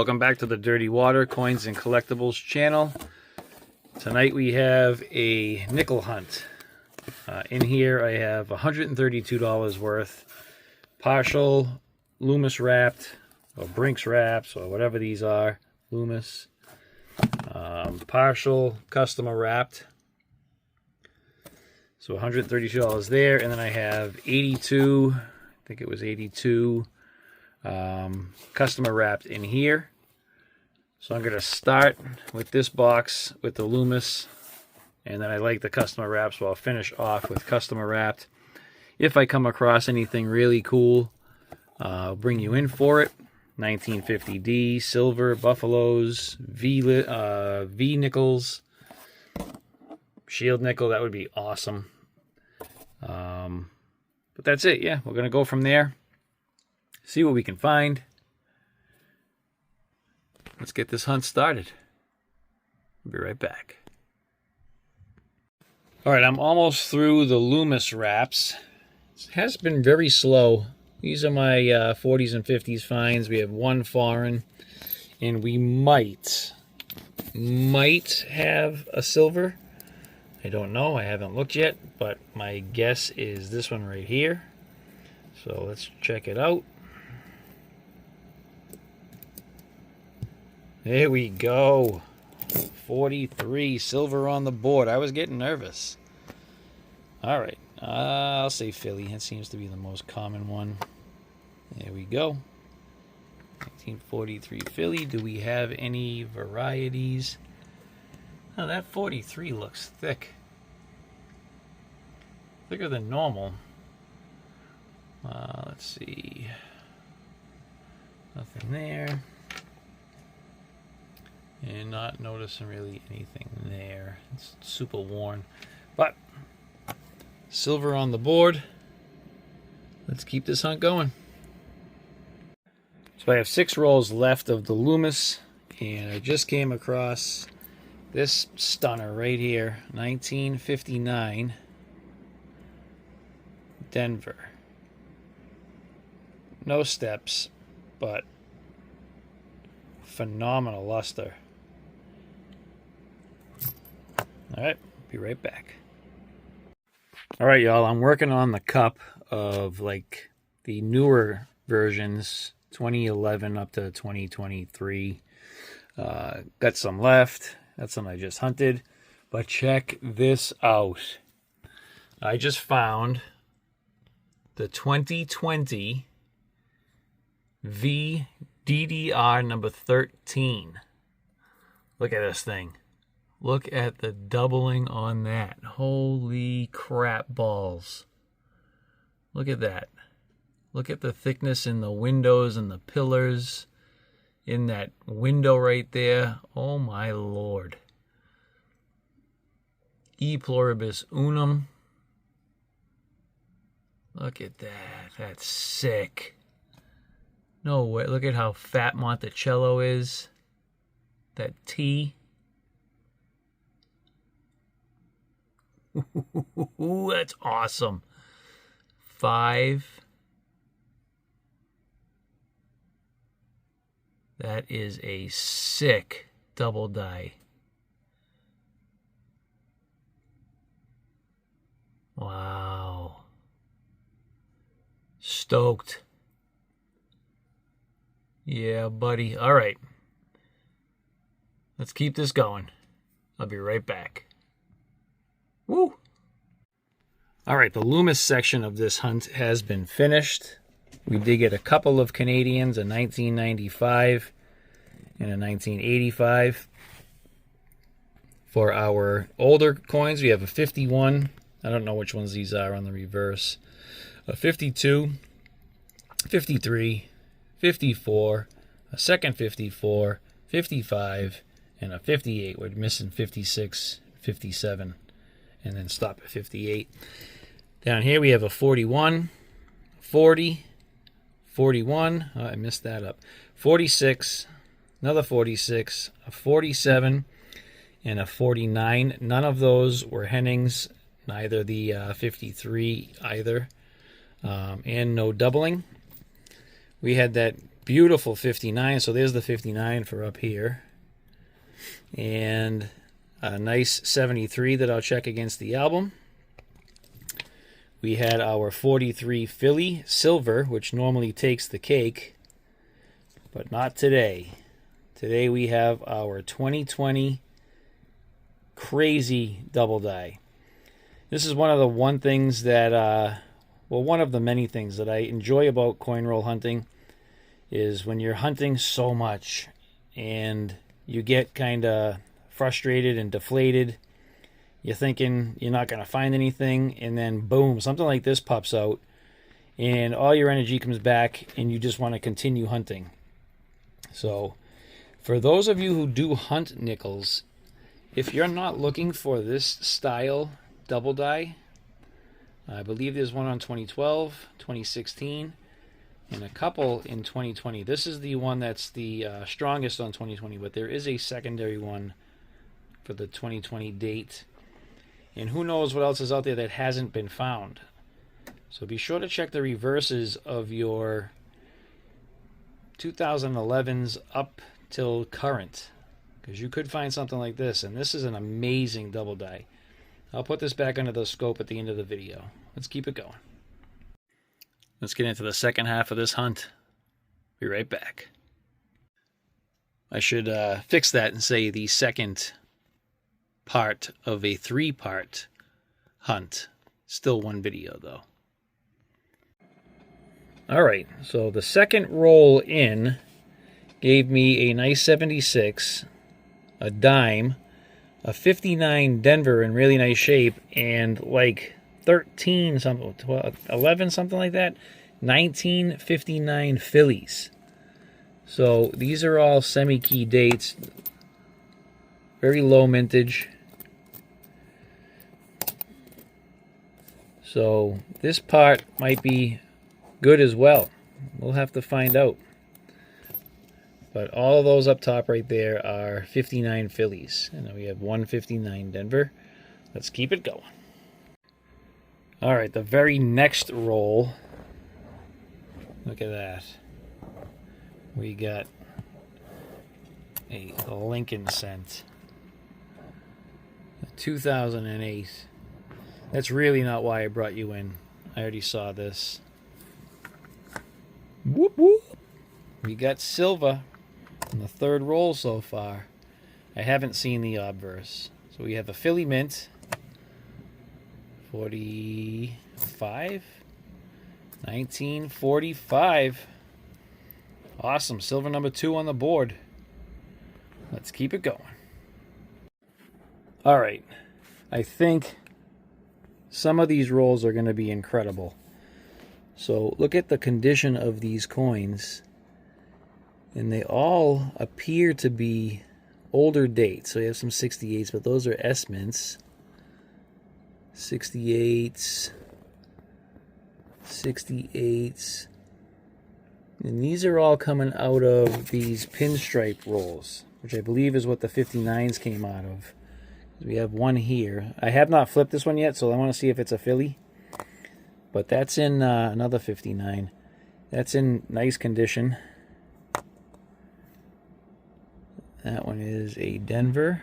Welcome back to the Dirty Water Coins and Collectibles channel. Tonight we have a nickel hunt. In here I have $132 worth, partial Loomis wrapped, or Brinks wraps, or whatever these are, Loomis. Partial customer wrapped. So $132 there, and then I have 82, I think it was 82 customer wrapped in here. So I'm going to start with this box with the Loomis, and then I like the customer wraps, so I'll finish off with customer wrapped. If I come across anything really cool, I'll bring you in for it. 1950D, silver, buffaloes, V nickels, shield nickel, that would be awesome. But that's it, yeah. We're going to go from there, see what we can find. Let's get this hunt started. I'll be right back. All right, I'm almost through the Loomis wraps. It has been very slow. These are my 40s and 50s finds. We have one foreign, and we might have a silver. I don't know. I haven't looked yet, but my guess is this one right here. So let's check it out. There we go. 43 silver on the board. I was getting nervous. All right. I'll say Philly. It seems to be the most common one. There we go. 1943 Philly. Do we have any varieties? Oh, that 43 looks thick. Thicker than normal. Let's see. Nothing there. And not noticing really anything there. It's super worn. But silver on the board. Let's keep this hunt going. So I have 6 rolls left of the Loomis, and I just came across this stunner right here. 1959 Denver. No steps, but phenomenal luster. All right, be right back. All right, y'all, I'm working on the cup of like the newer versions, 2011 up to 2023. Got some left. That's some I just hunted. But check this out. I just found the 2020 VDDR number 13. Look at this thing. Look at the doubling on that. Holy crap balls. Look at that. Look at the thickness in the windows and the pillars in that window right there. Oh my Lord. E pluribus unum. Look at that. That's sick. No way. Look at how fat Monticello is. That T. That's awesome. 5. That is a sick double die. Wow. Stoked. Yeah, buddy. All right. Let's keep this going. I'll be right back. Woo! All right, the Loomis section of this hunt has been finished. We did get a couple of Canadians, a 1995 and a 1985. For our older coins, we have a 51. I don't know which ones these are on the reverse. A 52, 53, 54, a second 54, 55, and a 58. We're missing 56, 57, and then stop at 58. Down here we have a 41, 40, 41, I missed that up, 46, another 46, a 47, and a 49. None of those were Hennings, neither the 53 either, and no doubling. We had that beautiful 59. So there's the 59 for up here. And a nice 73 that I'll check against the album. We had our 43 Philly Silver, which normally takes the cake, but not today. Today we have our 2020 Crazy Double Die. This is one of the things that, one of the many things that I enjoy about coin roll hunting is when you're hunting so much and you get kind of frustrated and deflated. You're thinking you're not going to find anything, and then boom, something like this pops out, and all your energy comes back, and you just want to continue hunting. So, for those of you who do hunt nickels, if you're not looking for this style double die, I believe there's one on 2012, 2016, and a couple in 2020. This is the one that's the strongest on 2020, but there is a secondary one for the 2020 date. And who knows what else is out there that hasn't been found. So be sure to check the reverses of your 2011s up till current, because you could find something like this, and this is an amazing double die. I'll put this back under the scope at the end of the video. Let's keep it going. Let's get into the second half of this hunt. Be right back. I should fix that and say the second part of a 3-part hunt. Still one video though. Alright, so the second roll in gave me a nice 76, a dime, a 59 Denver in really nice shape, and like 13 something, 12, 11 something like that, 1959 Phillies. So these are all semi-key dates, very low mintage. So this part might be good as well. We'll have to find out. But all of those up top right there are 59 Phillies. And then we have 159 Denver. Let's keep it going. All right, the very next roll. Look at that. We got a Lincoln cent. 2008. That's really not why I brought you in. I already saw this. Whoop whoop. We got silver in the third roll so far. I haven't seen the obverse. So we have a Philly Mint. 45. 1945. Awesome. Silver number 2 on the board. Let's keep it going. All right. I think some of these rolls are going to be incredible. So look at the condition of these coins. And they all appear to be older dates. So you have some 68s, but those are S mints. 68s. 68s. And these are all coming out of these pinstripe rolls, which I believe is what the 59s came out of. We have one here. I have not flipped this one yet, so I want to see if it's a Philly. But that's in another 59. That's in nice condition. That one is a Denver.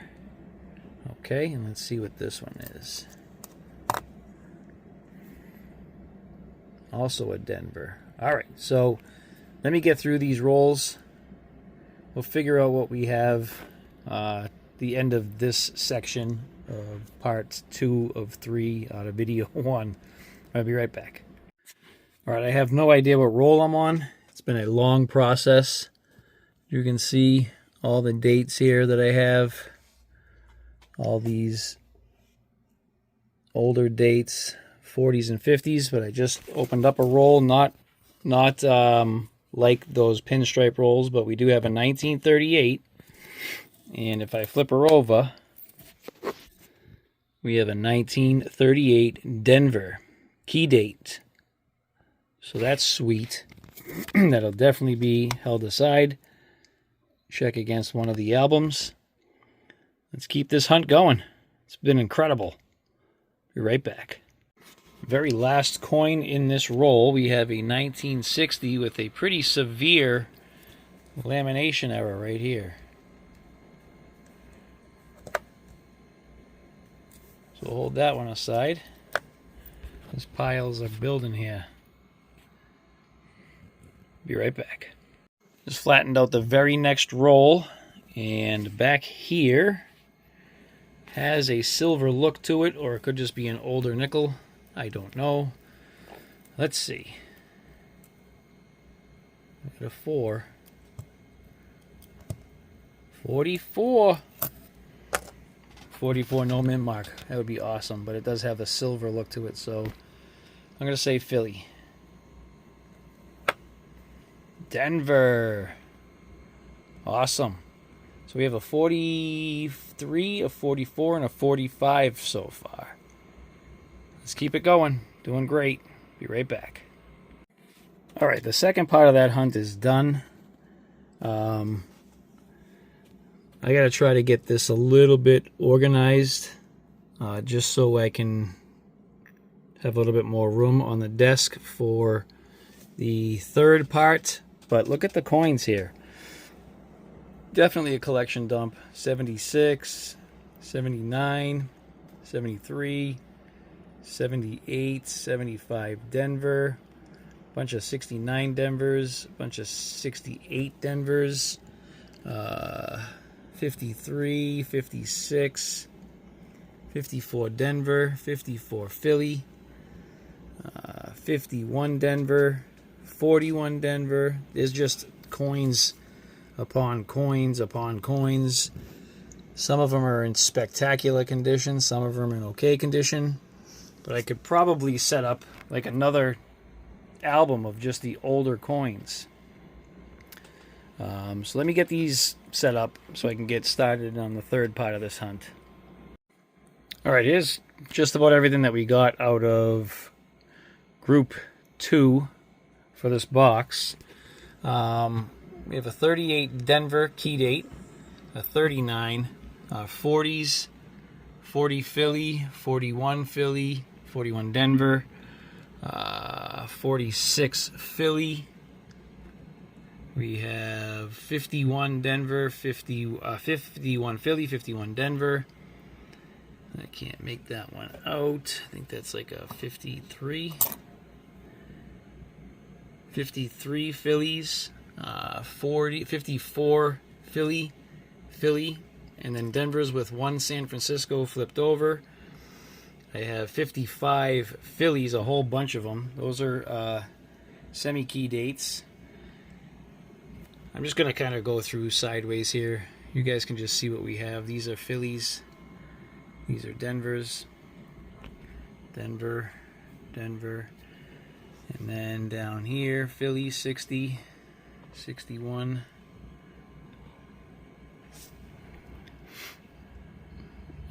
Okay, and let's see what this one is. Also a Denver. All right, so let me get through these rolls. We'll figure out what we have the end of this section of part 2 of 3 out of video 1. I'll be right back. All right, I have no idea what roll I'm on. It's been a long process. You can see all the dates here that I have. All these older dates, 40s and 50s, but I just opened up a roll, not like those pinstripe rolls, but we do have a 1938. And if I flip her over, we have a 1938 Denver key date. So that's sweet. That'll definitely be held aside. Check against one of the albums. Let's keep this hunt going. It's been incredible. Be right back. Very last coin in this roll, we have a 1960 with a pretty severe Lamination error right here. So we'll hold that one aside. These piles are building here. Be right back. Just flattened out the very next roll, and back here has a silver look to it, or it could just be an older nickel. I don't know. Let's see. Look at a 4. 44. 44, no mint mark. That would be awesome, but it does have the silver look to it, so I'm going to say Philly. Denver. Awesome. So we have a 43, a 44, and a 45 so far. Let's keep it going. Doing great. Be right back. All right, the second part of that hunt is done. I got to try to get this a little bit organized, just so I can have a little bit more room on the desk for the third part. But look at the coins here. Definitely a collection dump. 76, 79, 73, 78, 75 Denver, bunch of 69 Denvers, bunch of 68 Denvers, 53, 56, 54 Denver, 54 Philly, 51 Denver, 41 Denver. There's just coins upon coins upon coins. Some of them are in spectacular condition, some of them are in okay condition. But I could probably set up like another album of just the older coins. So let me get these set up so I can get started on the third part of this hunt. Alright, here's just about everything that we got out of Group 2 for this box. We have a 38 Denver key date, a 39, 40s, 40 Philly, 41 Philly, 41 Denver, 46 Philly. We have 51 Denver, 51 Philly, 51 Denver. I can't make that one out. I think that's like a 53. 53 Phillies, 54 Philly, and then Denver's with one San Francisco flipped over. I have 55 Phillies, a whole bunch of them. Those are semi-key dates. I'm just going to kind of go through sideways here. You guys can just see what we have. These are Phillies. These are Denver's. Denver. And then down here, Philly 60, 61.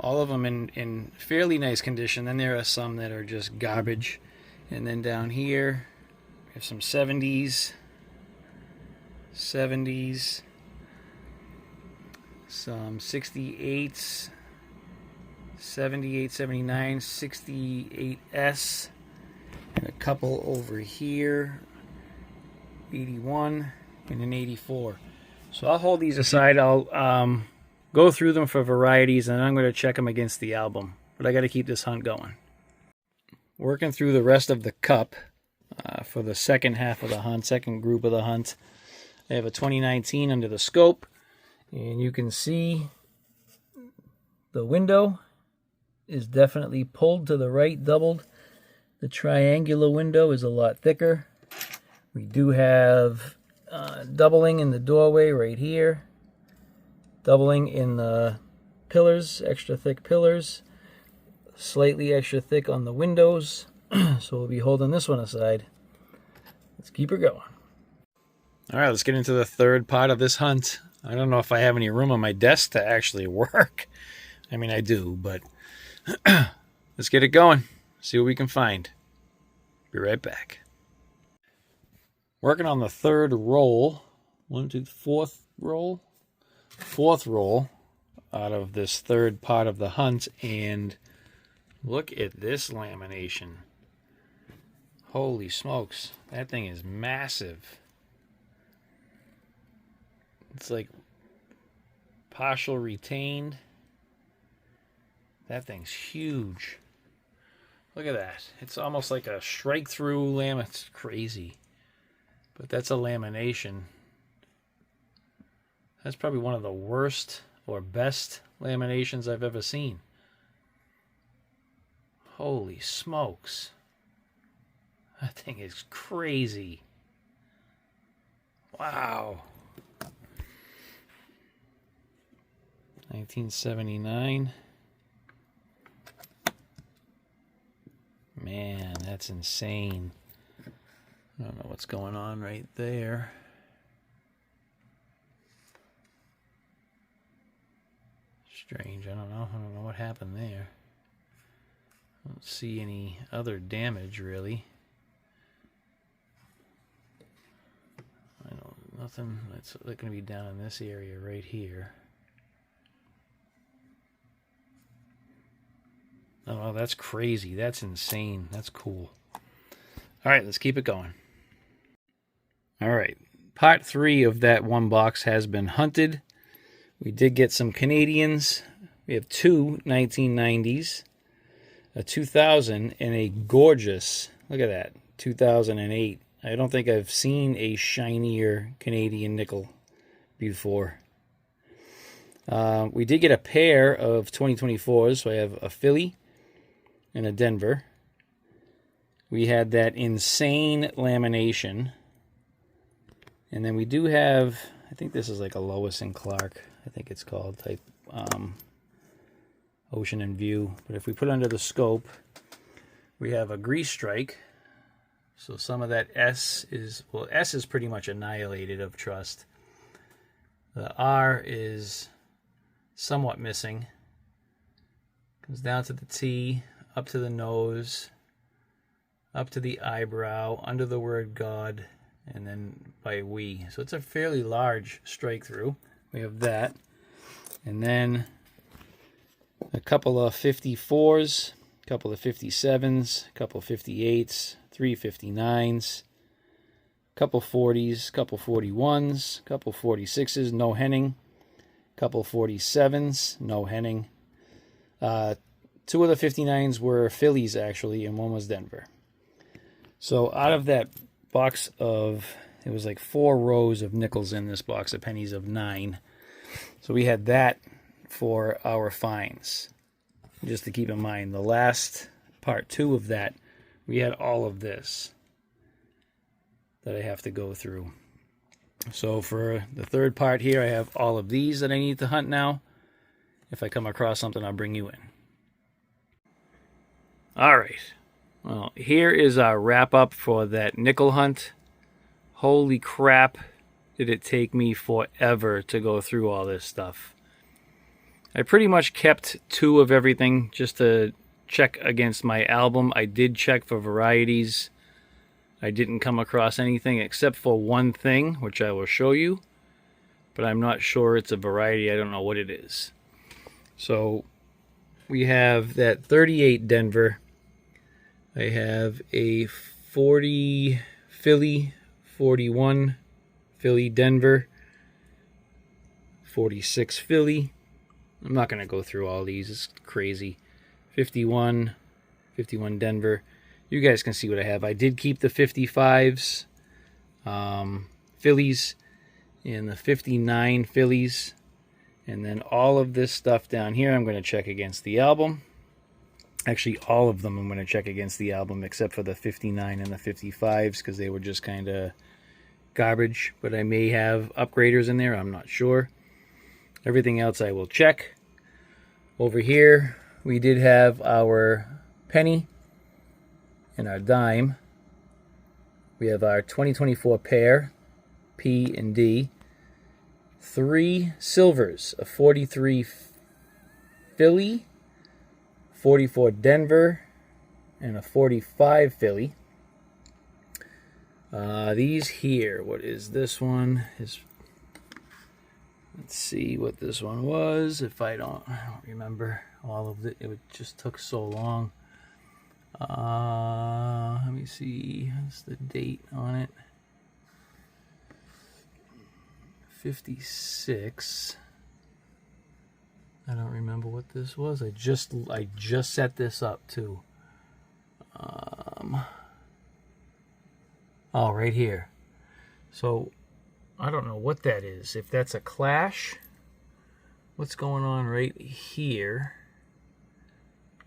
All of them in fairly nice condition. Then there are some that are just garbage. And then down here, we have some 70s. 70s, some 68s, 78, 79, 68S, and a couple over here, 81, and an 84. So I'll hold these aside. I'll go through them for varieties, and I'm going to check them against the album. But I got to keep this hunt going. Working through the rest of the cup for the second half of the hunt, second group of the hunt. I have a 2019 under the scope, and you can see the window is definitely pulled to the right, doubled. The triangular window is a lot thicker. We do have doubling in the doorway right here, doubling in the pillars, extra thick pillars, slightly extra thick on the windows. So we'll be holding this one aside. Let's keep her going. All right, let's get into the third part of this hunt. I don't know if I have any room on my desk to actually work. I mean, I do, but let's get it going. See what we can find. Be right back. Working on the third roll. Fourth roll out of this third part of the hunt. And look at this lamination. Holy smokes. That thing is massive. It's like partial retained. That thing's huge. Look at that. It's almost like a strike through lam. It's crazy. But that's a lamination. That's probably one of the worst or best laminations I've ever seen. Holy smokes. That thing is crazy. Wow. 1979. Man, that's insane. I don't know what's going on right there. Strange. I don't know what happened there. I don't see any other damage really. I know nothing. It's going to be down in this area right here. Oh, that's crazy. That's insane. That's cool. All right, let's keep it going. All right. Part 3 of that one box has been hunted. We did get some Canadians. We have 2 1990s, a 2000, and a gorgeous, look at that, 2008. I don't think I've seen a shinier Canadian nickel before. We did get a pair of 2024s, so I have a Philly and a Denver. We had that insane lamination. And then we do have, I think this is like a Lois and Clark, I think it's called, type Ocean and View. But if we put under the scope, we have a grease strike. So some of that S is, well, S is pretty much annihilated of trust. The R is somewhat missing. Comes down to the T, up to the nose, up to the eyebrow, under the word God, and then by we. So it's a fairly large strike through. We have that. And then a couple of 54s, a couple of 57s, a couple of 58s, 3 59s, a couple 40s, a couple 41s, a couple 46s, no Henning, a couple 47s, no Henning. 2 of the 59s were Phillies, actually, and 1 was Denver. So out of that box of, it was like 4 rows of nickels in this box of pennies of 9. So we had that for our finds. Just to keep in mind, the last part 2 of that, we had all of this that I have to go through. So for the third part here, I have all of these that I need to hunt now. If I come across something, I'll bring you in. All right. Well, here is our wrap-up for that nickel hunt. Holy crap, did it take me forever to go through all this stuff. I pretty much kept 2 of everything just to check against my album. I did check for varieties. I didn't come across anything except for one thing, which I will show you. But I'm not sure it's a variety. I don't know what it is. So we have that 38 Denver. I have a 40 Philly, 41 Philly Denver, 46 Philly. I'm not going to go through all these. It's crazy. 51 Denver. You guys can see what I have. I did keep the 55s, Phillies, and the 59 Phillies. And then all of this stuff down here, I'm going to check against the album. Actually, all of them I'm going to check against the album, except for the 59 and the 55s, because they were just kind of garbage. But I may have upgraders in there. I'm not sure. Everything else I will check. Over here, we did have our penny and our dime. We have our 2024 pair, P and D. 3 silvers, a 43 Philly, 44 Denver, and a 45 Philly. These here, what is this one? Let's see what this one was. If I don't remember all of it. It just took so long. Let me see. What's the date on it? 56. I don't remember what this was. I just set this up too. Oh, right here. So I don't know what that is. If that's a clash, what's going on right here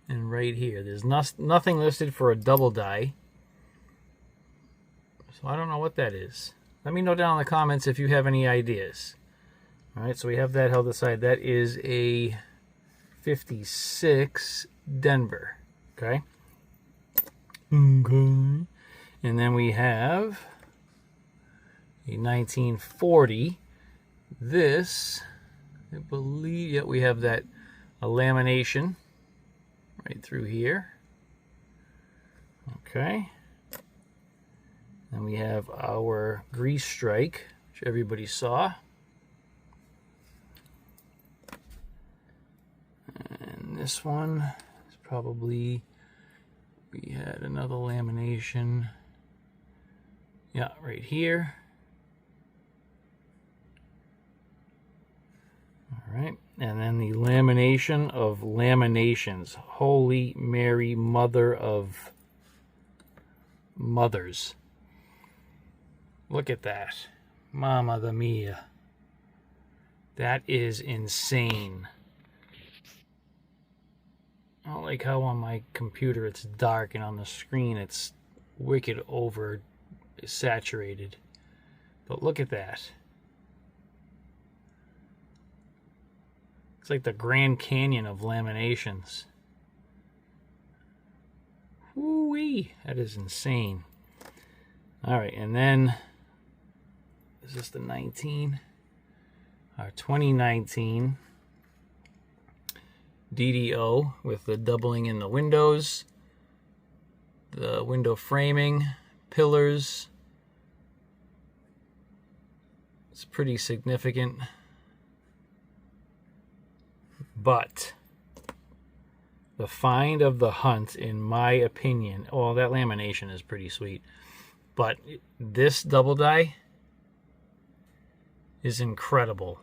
and right here? There's nothing listed for a double die. So I don't know what that is. Let me know down in the comments if you have any ideas. All right, so we have that held aside. That is a 56 Denver. Okay. Okay. And then we have a 1940. This, I believe, yeah, we have that a lamination right through here. Okay. And we have our grease strike, which everybody saw. And this one is probably, we had another lamination. Yeah, right here. All right. And then the lamination of laminations. Holy Mary, Mother of Mothers. Look at that. Mamma mia. That is insane. I don't like how on my computer it's dark and on the screen it's wicked over saturated. But look at that. It's like the Grand Canyon of laminations. Woo-wee. That is insane. All right, and then is this the 19? Our 2019 DDO with the doubling in the windows, the window framing, pillars. It's pretty significant. But the find of the hunt, in my opinion, well, that lamination is pretty sweet. But this double die is incredible.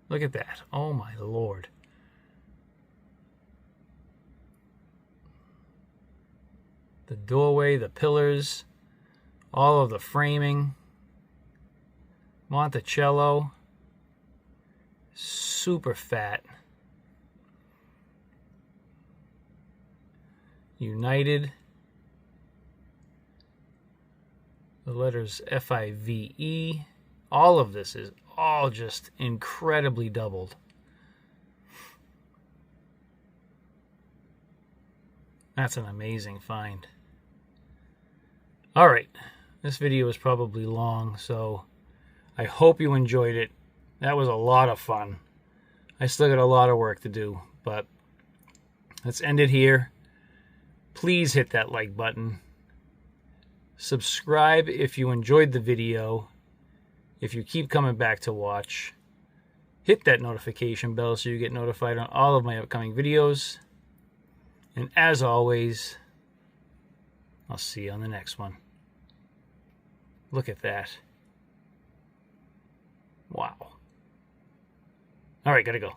Look at that. Oh my Lord. The doorway, the pillars, all of the framing. Monticello. Super fat. United. The letters FIVE. All of this is all just incredibly doubled. That's an amazing find. All right, this video is probably long, so I hope you enjoyed it. That was a lot of fun. I still got a lot of work to do, but let's end it here. Please hit that like button. Subscribe if you enjoyed the video. If you keep coming back to watch, hit that notification bell so you get notified on all of my upcoming videos. And as always, I'll see you on the next one. Look at that. Wow. All right, gotta go.